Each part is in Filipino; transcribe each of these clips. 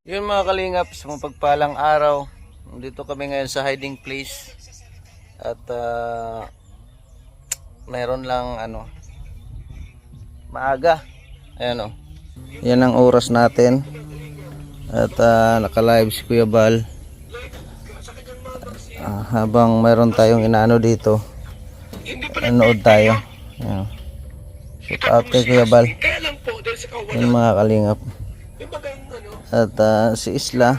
Yun mga kalingap, sa mapagpalang araw, dito kami ngayon sa hiding place. At meron lang maaga. Ayan o. Yan ang oras natin. At naka-live si Kuya Bal. Habang meron tayong inaano dito, nanood tayo. Ayan. Shout out kay Kuya Bal. Yan mga kalingap. At si Isla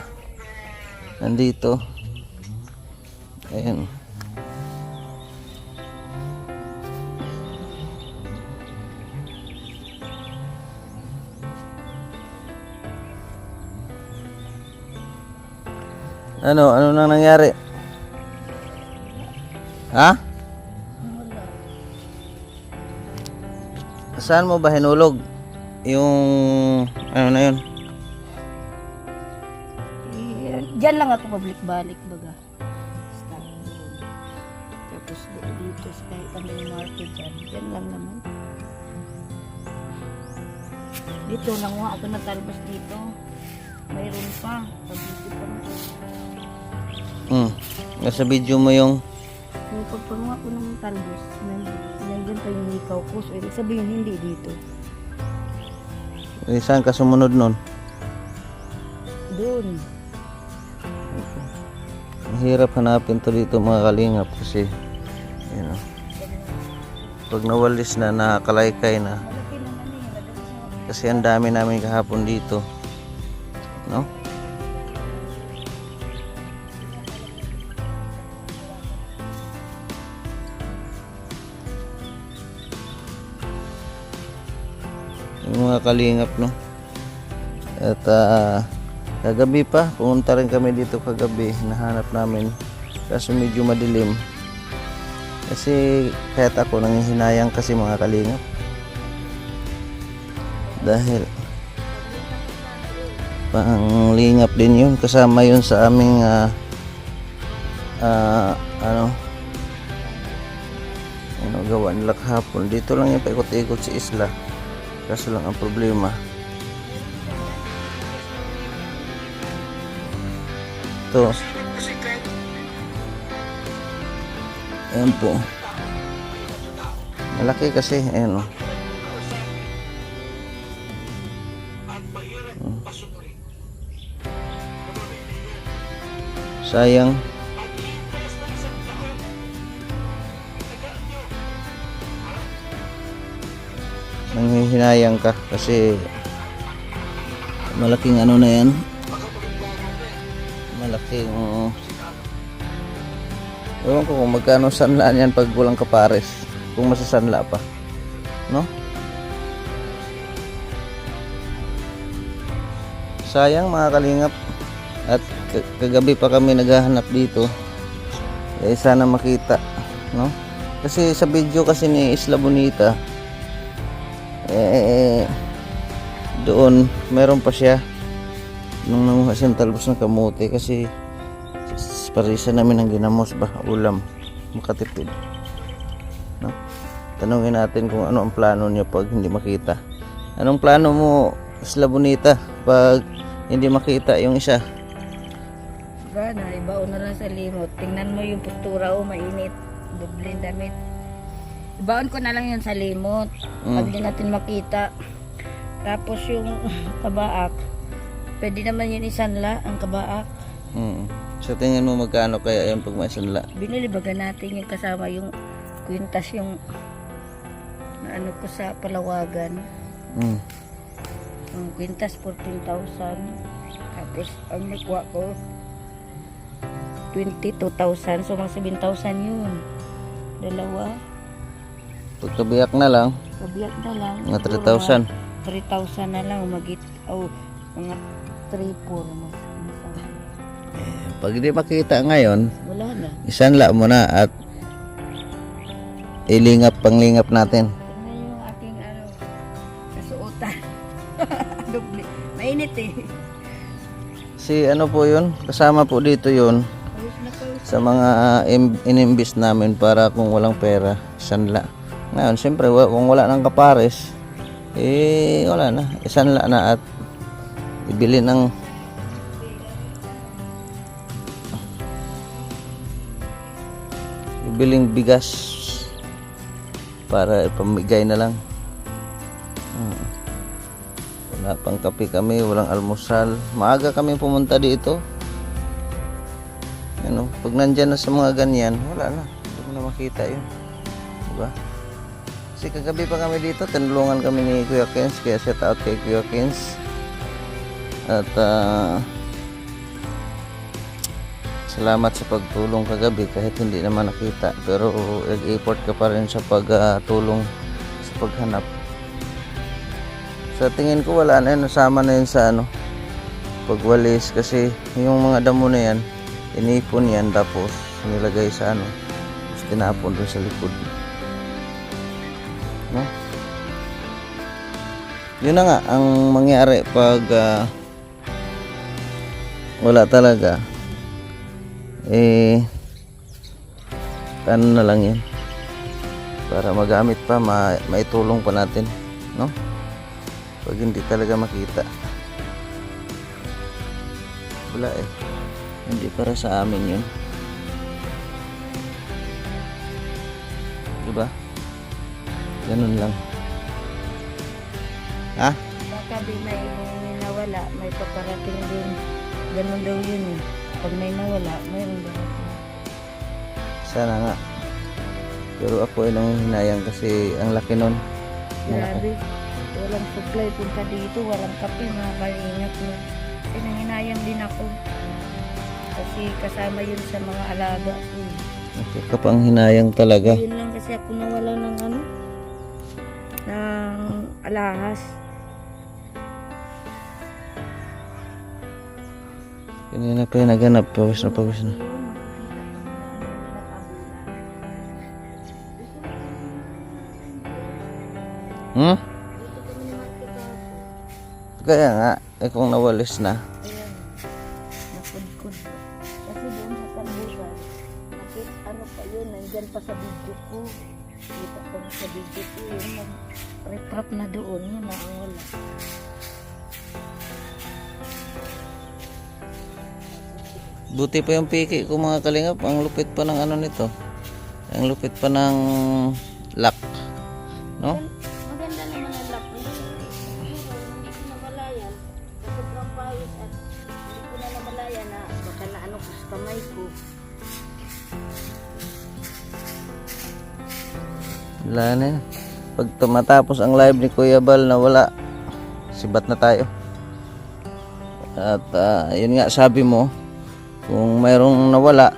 nandito. Ayan. Ano nang nangyari? Ha? Saan mo ba hinulog? Yung ano na yun? Diyan lang ako pabalik-balik baga. Stop doon. Tapos dito sa kahit kami market dyan. Diyan lang naman. Dito nanguha ako ng talbos dito. Mayroon pa. Pag-dito pa na. Nasa video mo yung Yung pagpanguha ko ng talbos, nandiyan pa yung hikaw ko. So, ibig sabihin hindi dito. saan ka sumunod nun? Doon. Mahirap hanapin to dito mga kalingap kasi pag nawalis na nakakalaykay na Malaki naman eh. kasi ang dami namin kahapon dito, no? Yung mga kalingap, no? At kagabi pa, pumunta rin kami dito kagabi, nahanap namin kaso medyo madilim kasi kahit ako nanghihinayang kasi mga kalingap dahil panglingap din yun, kasama yun sa aming gawa nila kahapon. Dito lang yung paikot-ikot si Isla, kaso lang ang problema ito. Ayan po. Malaki kasi. Ayan o. Sayang. Nanghihinayang ka kasi malaking ano na yan. Malaking ewan ko kung magkano sanla yan pag walang kapares, kung masasanla pa, no? Sayang mga kalingap. At kagabi pa kami naghahanap dito, sana makita, no? Kasi sa video kasi ni Isla Bonita doon meron pa siya nung nanguha siyang talbos ng kamote kasi parisa namin ng ginamos ba ulam makatipid, no? Tanungin natin kung ano ang plano niya pag hindi makita. Anong plano mo, Isla Bonita, pag hindi makita yung isa? Gana, ibaon na lang sa limot. Tingnan mo yung postura, mainit. Dobleng damit. Ibaon ko na lang yun sa limot. Pag di natin makita. Tapos yung kabaak, pwede naman yun isanla, ang kabaak. So tingin mo magkano kaya yung pag may sanla? Binilibagan natin yung kasama yung kwintas yung naano ko sa Palawagan. Yung kwintas 14,000. Tapos ang nakuha ko 22,000. So mga 7,000 yun. Dalawa. Pagkabiyak na lang, Kabiyak na lang. mga 3,000. 3,000 na lang. Mga 3-4. Pag hindi makita ngayon, Wala na. isanla mo na at panglingap natin. Tingnan yung aking kasuotan. Doble. Mainit eh. Si ano po yun, kasama po dito yun Ayos na ko. sa mga inimbis namin para kung walang pera, isanla. Ngayon, siyempre, kung wala nang kapares, wala na. Isanla na at ibili ng biling bigas para ipamigay na lang. Wala pang kape kami, walang almusal. Maaga kami pumunta dito. Ano, pag nandyan na sa mga ganyan, wala na. Hindi mo na makita yun. Diba? Kasi kagabi pa kami dito, tinulungan kami ni Kuya Kens, kaya shout out kay Kuya Kens. At salamat sa pagtulong kagabi kahit hindi naman nakita, pero nag-effort ka pa rin sa pagtulong sa paghanap. Sa tingin ko wala na yun, nasama na yun sa pagwalis, kasi yung mga damo na yan inipon yan tapos nilagay sa tapos tinapon doon sa likod, no? Yun na nga ang mangyari pag wala talaga, ano na lang yan para magamit pa, maitulong pa natin, no? Pag hindi talaga makita, wala hindi para sa amin yun, diba? Ganun lang. Ha? Baka may nawala, may paparating din. Ganun daw yun. Pag may nawala, mayroon daw. Sana nga. Pero ako ay nanghihinayang kasi ang laki nun. Grabe. Walang supply punta dito, walang kape, mga kalingat mo. Kasi nanghinayang din ako. Kasi kasama yun sa mga alaga ko. Okay, kapanghinayang talaga. Yun lang kasi ako nawala ng ng alahas. Kanina pa yung naghanap, pawis na pawis na. Kaya nga, kung nawalis na. Ayan, napudkod. Kasi doon sa kanbusan, pa yun, nandyan pa sa video ko. Kita ko sa video ko, yun, nag-retrap na doon, yun na ang wala. Buti pa yung piki ko mga kalingap, ang lupit pa ng nito. Ang lupit pa ng lock. No? Maganda naman ang lock. Hindi ko namalayan. Sa sobrang pawis at hindi ko na namalayan na baka na ko sa kamay ko. Wala na yun. Pag tumatapos ang live ni Kuya Bal na wala, sibat na tayo. At yun nga sabi mo, kung mayroong nawala,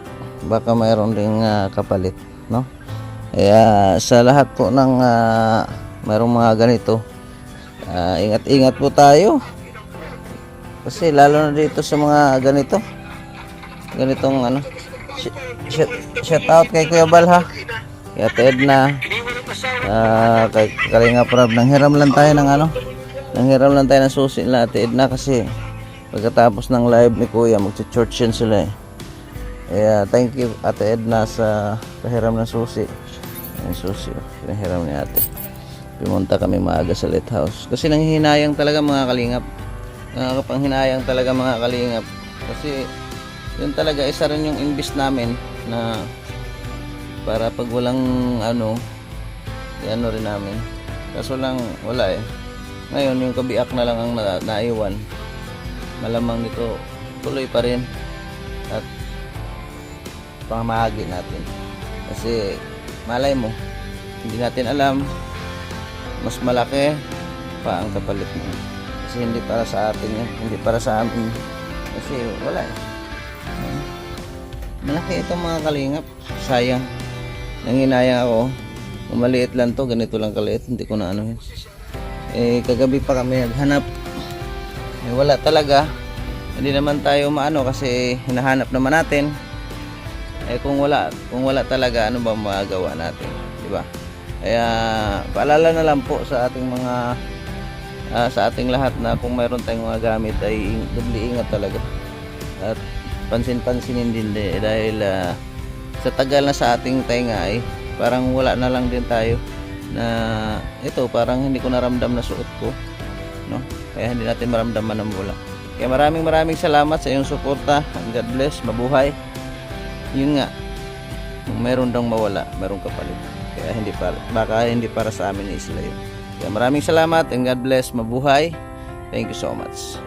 baka mayroong ding kapalit, no? Kaya sa lahat po ng mayroong mga ganito, ingat-ingat po tayo. Kasi lalo na dito sa mga ganitong shout out kay Kuya Bal, ha. Kaya Ted na kay Kalinga Prab, nanghiram lang tayo ng susi nila Ted na, kasi pagkatapos ng live ni Kuya, magcha-church yan sila Kaya thank you Ate Edna sa pahiram ng susi. Yung susi, pinahiram ni ate. Pumunta kami maaga sa lighthouse. Kasi nanghihinayang talaga mga kalingap. Nakakapanghinayang talaga mga kalingap. Kasi yun talaga, isa rin yung invest namin na para pag walang rin namin. Kaso lang wala Ngayon yung kabiak na lang ang naiwan. Malamang nito tuloy pa rin at pamahagi natin, kasi malay mo, hindi natin alam, mas malaki pa ang kapalit mo, kasi hindi para sa atin yan, hindi para sa amin, kasi wala malaki itong mga kalingap. Sayang, nanginayang ako, maliit lang to, ganito lang kaliit, hindi ko na kagabi pa kami naghanap. Wala talaga, hindi naman tayo kasi hinahanap naman natin. Kung wala talaga, ano ba magagawa natin, di ba? Kaya paalala na lang po sa ating mga sa ating lahat na kung mayroon tayong mga gamit ay doble ingat talaga at pansin-pansinin din dahil sa tagal na sa ating tainga ay parang wala na lang din tayo na ito, parang hindi ko naramdam na suot ko, no? Kaya hindi natin maramdaman ng wala. Kaya maraming salamat sa iyong suporta. God bless, mabuhay. Yun nga, Kung meron daw mawala, meron kapalit. Kaya baka hindi para sa amin ni Isla yun. Kaya maraming salamat and God bless. Mabuhay. Thank you so much.